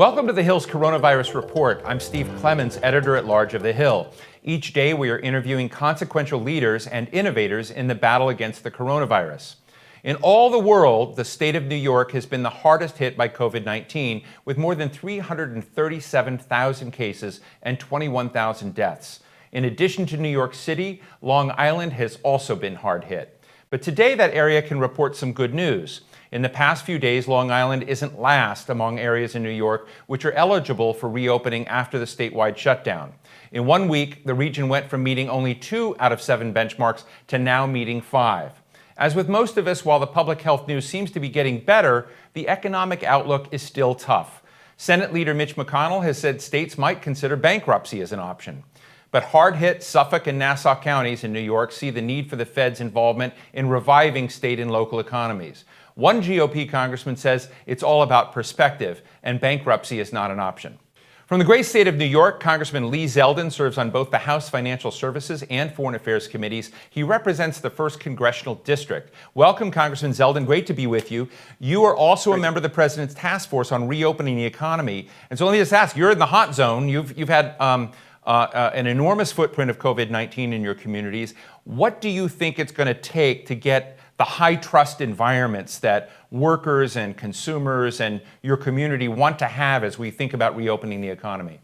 Welcome to The Hill's Coronavirus Report. I'm Steve Clemons, editor-at-large of The Hill. Each day we are interviewing consequential leaders and innovators in the battle against the coronavirus. In all the world, the state of New York has been the hardest hit by COVID-19, with more than 337,000 cases and 21,000 deaths. In addition to New York City, Long Island has also been hard hit. But today that area can report some good news. In the past few days, Long Island isn't last among areas in New York which are eligible for reopening after the statewide shutdown. In 1 week, the region went from meeting only 2 out of 7 benchmarks to now meeting 5. As with most of us, while the public health news seems to be getting better, the economic outlook is still tough. Senate Leader Mitch McConnell has said states might consider bankruptcy as an option. But hard-hit Suffolk and Nassau counties in New York see the need for the Fed's involvement in reviving state and local economies. One GOP congressman says it's all about perspective, and bankruptcy is not an option. From the great state of New York, Congressman Lee Zeldin serves on both the House Financial Services and Foreign Affairs committees. He represents the 1st Congressional District. Welcome, Congressman Zeldin. Great to be with you. You are also a member of the President's Task Force on Reopening the Economy. And so let me just ask, you're in the hot zone. You've had an enormous footprint of COVID-19 in your communities. What do you think it's going to take to get the high trust environments that workers and consumers and your community want to have as we think about reopening the economy?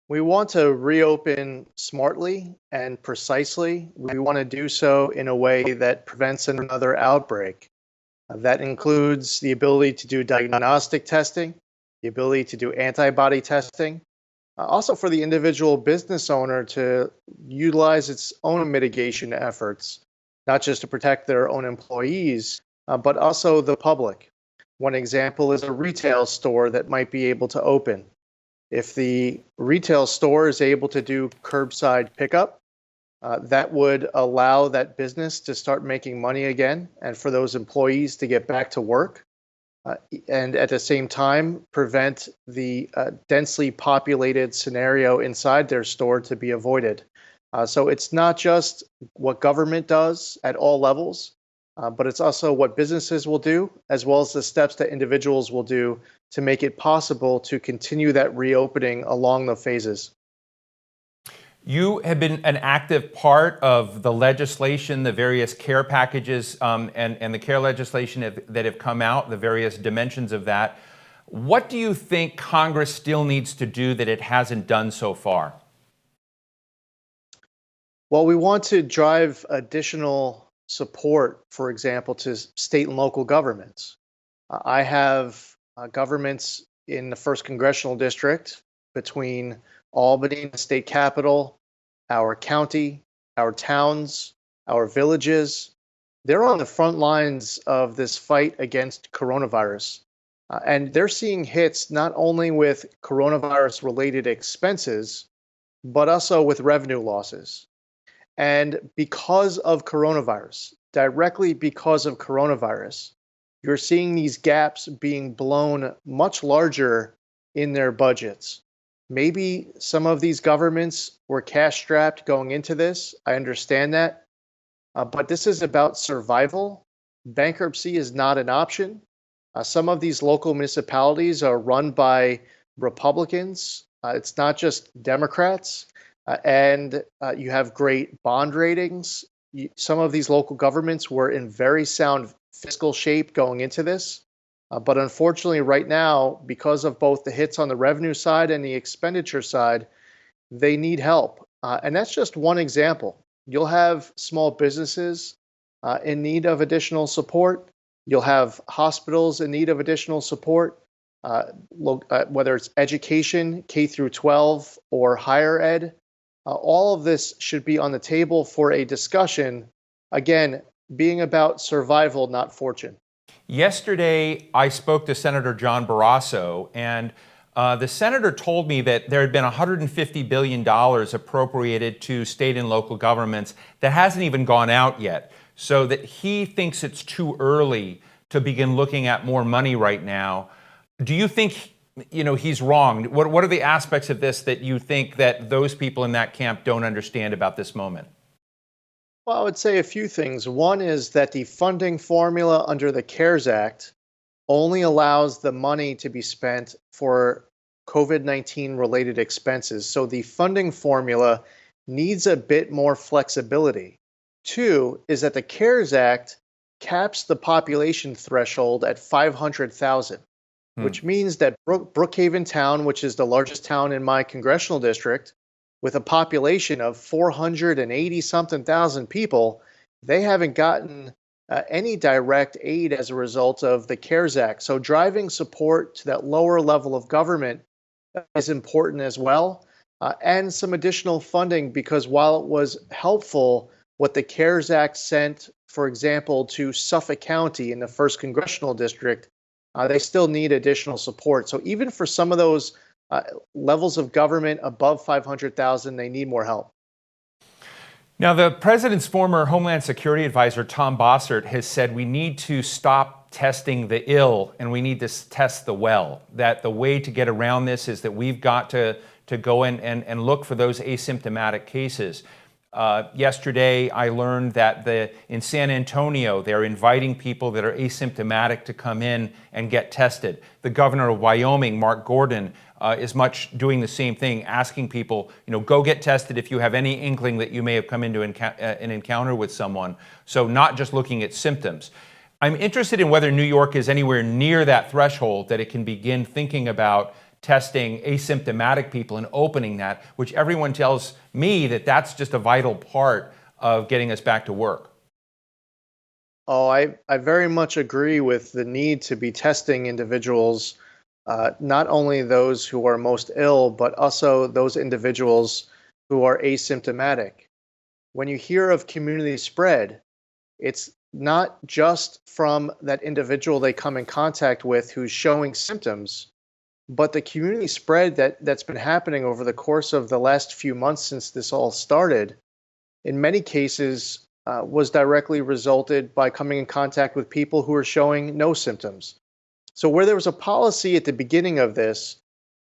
We want to reopen smartly and precisely. We want to do so in a way that prevents another outbreak. That includes the ability to do diagnostic testing, the ability to do antibody testing, also for the individual business owner to utilize its own mitigation efforts, not just to protect their own employees, but also the public. One example is a retail store that might be able to open. If the retail store is able to do curbside pickup, that would allow that business to start making money again and for those employees to get back to work. And at the same time, prevent the densely populated scenario inside their store to be avoided. So it's not just what government does at all levels, but it's also what businesses will do, as well as the steps that individuals will do to make it possible to continue that reopening along the phases. You have been an active part of the legislation, the various care packages and the care legislation that have come out, the various dimensions of that. What do you think Congress still needs to do that it hasn't done so far? Well, we want to drive additional support, for example, to state and local governments. I have governments in the 1st Congressional District between Albany, the state capital, our county, our towns, our villages. They're on the front lines of this fight against coronavirus. And they're seeing hits not only with coronavirus-related expenses, but also with revenue losses. And because of coronavirus, directly because of coronavirus, you're seeing these gaps being blown much larger in their budgets. Maybe some of these governments were cash-strapped going into this. I understand that. But this is about survival. Bankruptcy is not an option. Some of these local municipalities are run by Republicans. It's not just Democrats. And you have great bond ratings. Some of these local governments were in very sound fiscal shape going into this. But unfortunately, right now, because of both the hits on the revenue side and the expenditure side, they need help. And that's just one example. You'll have small businesses in need of additional support. You'll have hospitals in need of additional support, whether it's education, K through 12, or higher ed. All of this should be on the table for a discussion, again, being about survival, not fortune. Yesterday, I spoke to Senator John Barrasso, and the senator told me that there had been $150 billion appropriated to state and local governments that hasn't even gone out yet, so that he thinks it's too early to begin looking at more money right now. Do you think he's wrong? What are the aspects of this that you think that those people in that camp don't understand about this moment? Well, I would say a few things. One is that the funding formula under the CARES Act only allows the money to be spent for COVID-19 related expenses. So the funding formula needs a bit more flexibility. Two is that the CARES Act caps the population threshold at 500,000, Hmm. which means that Brookhaven Town, which is the largest town in my congressional district, with a population of 480 something thousand people, they haven't gotten any direct aid as a result of the CARES Act. So driving support to that lower level of government is important as well, and some additional funding, because while it was helpful what the CARES Act sent, for example, to Suffolk County in the first congressional district, they still need additional support. So even for some of those uh, levels of government above 500,000, they need more help. Now, the president's former Homeland Security advisor, Tom Bossert, has said we need to stop testing the ill and we need to test the well. That the way to get around this is that we've got to go in and look for those asymptomatic cases. Yesterday, I learned that in San Antonio, they're inviting people that are asymptomatic to come in and get tested. The governor of Wyoming, Mark Gordon, is much doing the same thing, asking people, go get tested if you have any inkling that you may have come into an encounter with someone. So not just looking at symptoms. I'm interested in whether New York is anywhere near that threshold that it can begin thinking about testing asymptomatic people and opening that, which everyone tells me that that's just a vital part of getting us back to work. Oh, I very much agree with the need to be testing individuals, not only those who are most ill, but also those individuals who are asymptomatic. When you hear of community spread, it's not just from that individual they come in contact with who's showing symptoms, but the community spread that's been happening over the course of the last few months since this all started, in many cases, was directly resulted by coming in contact with people who are showing no symptoms. So where there was a policy at the beginning of this,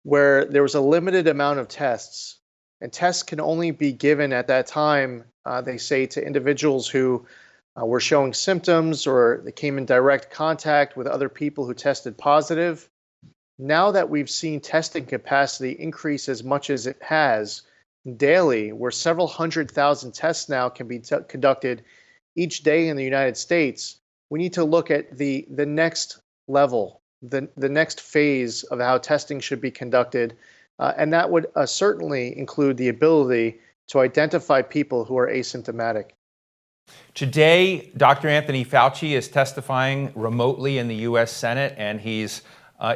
where there was a limited amount of tests, and tests can only be given at that time, they say, to individuals who were showing symptoms or they came in direct contact with other people who tested positive. Now that we've seen testing capacity increase as much as it has daily, where several 100,000 tests now can be conducted each day in the United States, we need to look at the next level, the next phase of how testing should be conducted. And that would certainly include the ability to identify people who are asymptomatic. Today, Dr. Anthony Fauci is testifying remotely in the U.S. Senate, and he's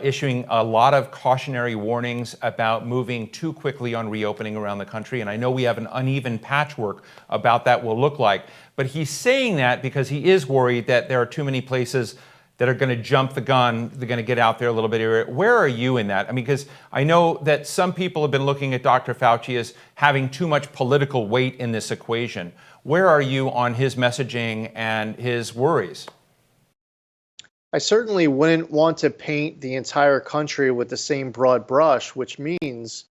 issuing a lot of cautionary warnings about moving too quickly on reopening around the country. And I know we have an uneven patchwork about that will look like. But he's saying that because he is worried that there are too many places that are going to jump the gun. They're going to get out there a little bit earlier. Where are you in that? I mean, because I know that some people have been looking at Dr. Fauci as having too much political weight in this equation. Where are you on his messaging and his worries? I certainly wouldn't want to paint the entire country with the same broad brush, which means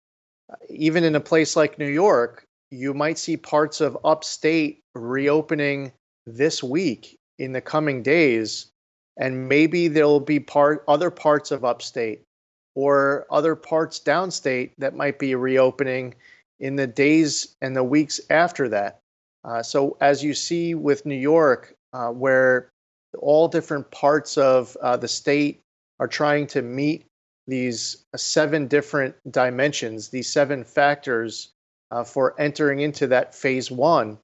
even in a place like New York, you might see parts of upstate reopening this week in the coming days, and maybe there'll be other parts of upstate or other parts downstate that might be reopening in the days and the weeks after that. So as you see with New York, where all different parts of the state are trying to meet these seven different dimensions, these seven factors for entering into that phase one.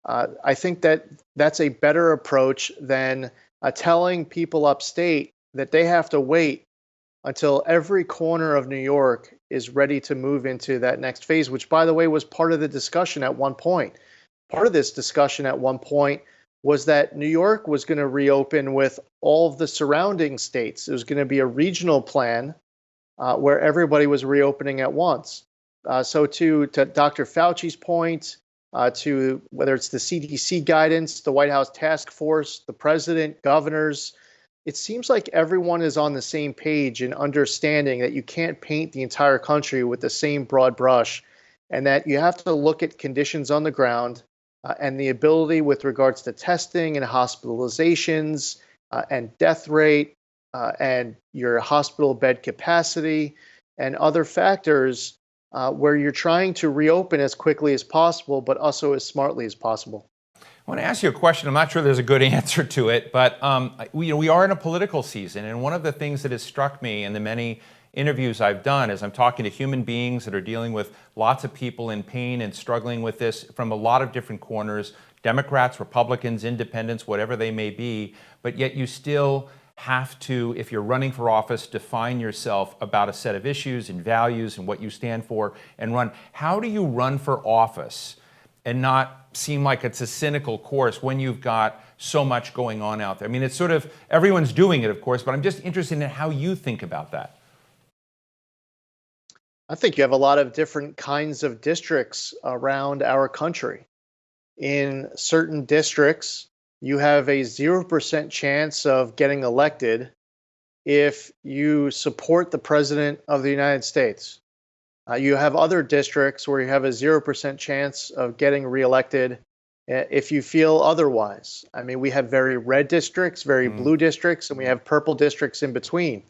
I think that that's a better approach than telling people upstate that they have to wait until every corner of New York is ready to move into that next phase, which, by the way, was part of the discussion at one point. Part of this discussion at one point was that New York was going to reopen with all of the surrounding states. It was going to be a regional plan where everybody was reopening at once. So to Dr. Fauci's point, to whether it's the CDC guidance, the White House task force, the president, governors, it seems like everyone is on the same page in understanding that you can't paint the entire country with the same broad brush, and that you have to look at conditions on the ground and the ability with regards to testing and hospitalizations and death rate and your hospital bed capacity and other factors where you're trying to reopen as quickly as possible, but also as smartly as possible. I want to ask you a question. I'm not sure there's a good answer to it, but we are in a political season, and one of the things that has struck me in the many interviews I've done is I'm talking to human beings that are dealing with lots of people in pain and struggling with this from a lot of different corners, Democrats, Republicans, independents, whatever they may be, but yet you still have to, if you're running for office, define yourself about a set of issues and values and what you stand for and run. How do you run for office and not seem like it's a cynical course when you've got so much going on out there? I mean, it's sort of, everyone's doing it, of course, but I'm just interested in how you think about that. I think you have a lot of different kinds of districts around our country. In certain districts, you have a 0% chance of getting elected if you support the President of the United States. You have other districts where you have a 0% chance of getting reelected if you feel otherwise. I mean, we have very red districts, very blue districts, and we have purple districts in between.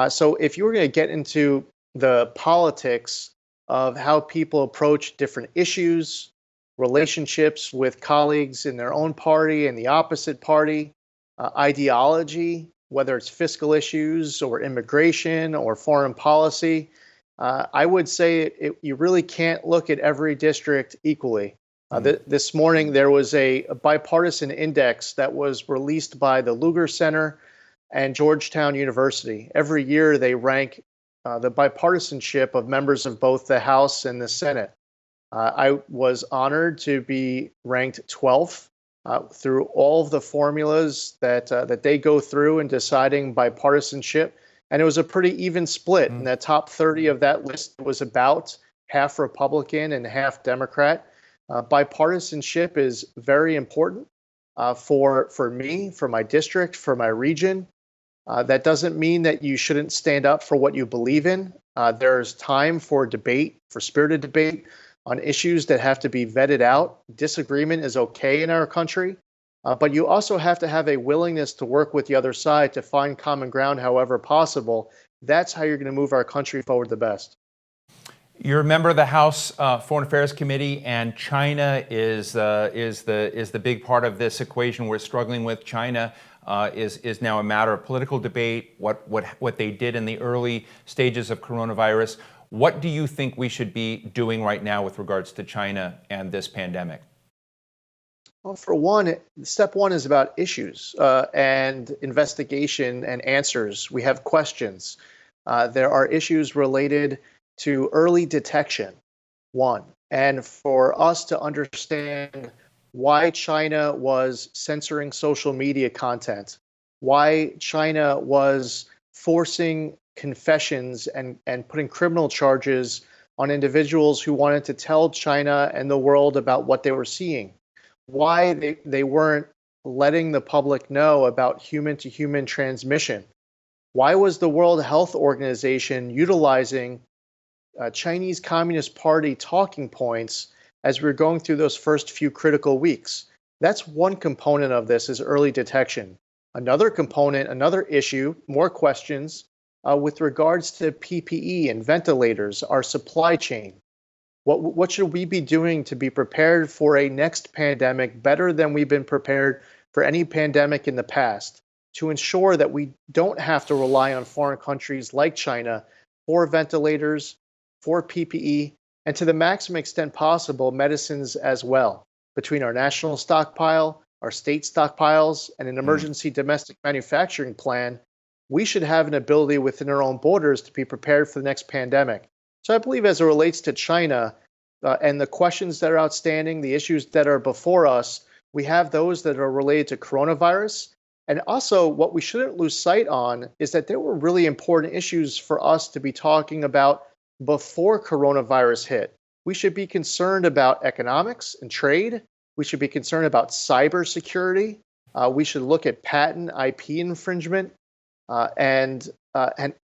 So if you were going to get into the politics of how people approach different issues, relationships with colleagues in their own party and the opposite party, ideology, whether it's fiscal issues or immigration or foreign policy, I would say you really can't look at every district equally. This morning, there was a bipartisan index that was released by the Lugar Center and Georgetown University. Every year, they rank the bipartisanship of members of both the House and the Senate. I was honored to be ranked 12th through all of the formulas that they go through in deciding bipartisanship. And it was a pretty even split. In the top 30 of that list, it was about half Republican and half Democrat. Bipartisanship is very important for me, for my district, for my region. That doesn't mean that you shouldn't stand up for what you believe in. There's time for debate, for spirited debate on issues that have to be vetted out. Disagreement is okay in our country, but you also have to have a willingness to work with the other side to find common ground however possible. That's how you're going to move our country forward the best. You're a member of the House Foreign Affairs Committee, and China is the big part of this equation we're struggling with. China is now a matter of political debate, what they did in the early stages of coronavirus. What do you think we should be doing right now with regards to China and this pandemic? Well, for one, step one is about issues and investigation and answers. We have questions. There are issues related to early detection, one, and for us to understand why China was censoring social media content, why China was forcing confessions and putting criminal charges on individuals who wanted to tell China and the world about what they were seeing, why they weren't letting the public know about human-to-human transmission. Why was the World Health Organization utilizing Chinese Communist Party talking points as we're going through those first few critical weeks? That's one component of this, is early detection. Another component, another issue, more questions with regards to PPE and ventilators, our supply chain. What should we be doing to be prepared for a next pandemic better than we've been prepared for any pandemic in the past, to ensure that we don't have to rely on foreign countries like China for ventilators, for PPE, and to the maximum extent possible, medicines as well. Between our national stockpile, our state stockpiles, and an emergency domestic manufacturing plan, we should have an ability within our own borders to be prepared for the next pandemic. So I believe as it relates to China and the questions that are outstanding, the issues that are before us, we have those that are related to coronavirus. And also what we shouldn't lose sight on is that there were really important issues for us to be talking about before coronavirus hit. We should be concerned about economics and trade. We should be concerned about cybersecurity. We should look at patent IP infringement and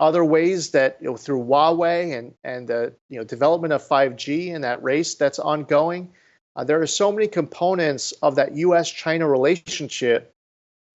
other ways that through Huawei and the development of 5G and that race that's ongoing. There are so many components of that U.S.-China relationship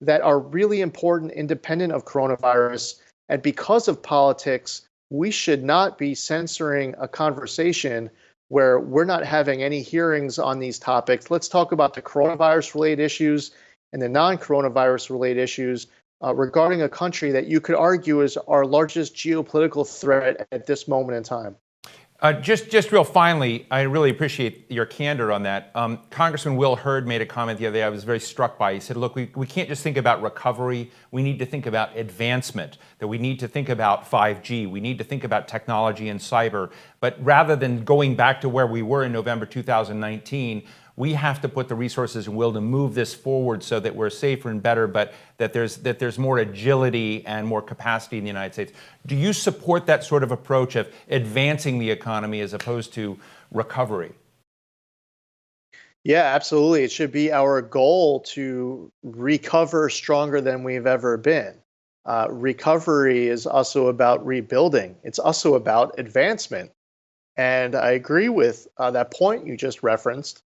that are really important independent of coronavirus. And because of politics, we should not be censoring a conversation where we're not having any hearings on these topics. Let's talk about the coronavirus related issues and the non-coronavirus related issues regarding a country that you could argue is our largest geopolitical threat at this moment in time. Just real finally, I really appreciate your candor on that. Congressman Will Hurd made a comment the other day I was very struck by. He said, look, we can't just think about recovery. We need to think about advancement, that we need to think about 5G. We need to think about technology and cyber. But rather than going back to where we were in November 2019, we have to put the resources and will to move this forward so that we're safer and better, but that there's more agility and more capacity in the United States. Do you support that sort of approach of advancing the economy as opposed to recovery? Yeah, absolutely. It should be our goal to recover stronger than we've ever been. Recovery is also about rebuilding. It's also about advancement. And I agree with that point you just referenced.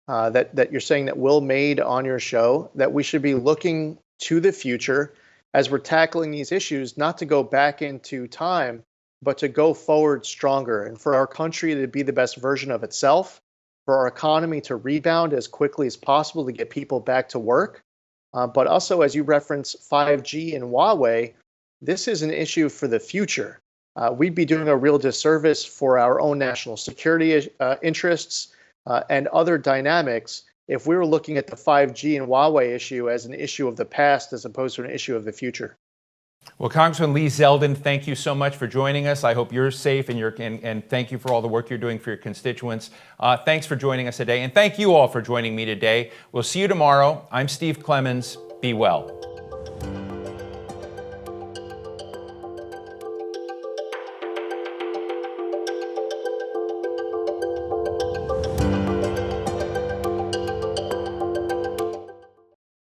That you're saying that Will made on your show, that we should be looking to the future as we're tackling these issues, not to go back into time, but to go forward stronger and for our country to be the best version of itself, for our economy to rebound as quickly as possible to get people back to work. But also, as you reference 5G and Huawei, this is an issue for the future. We'd be doing a real disservice for our own national security interests and other dynamics if we were looking at the 5G and Huawei issue as an issue of the past as opposed to an issue of the future. Well, Congressman Lee Zeldin, thank you so much for joining us. I hope you're safe and thank you for all the work you're doing for your constituents. Thanks for joining us today, and thank you all for joining me today. We'll see you tomorrow. I'm Steve Clemons. Be well.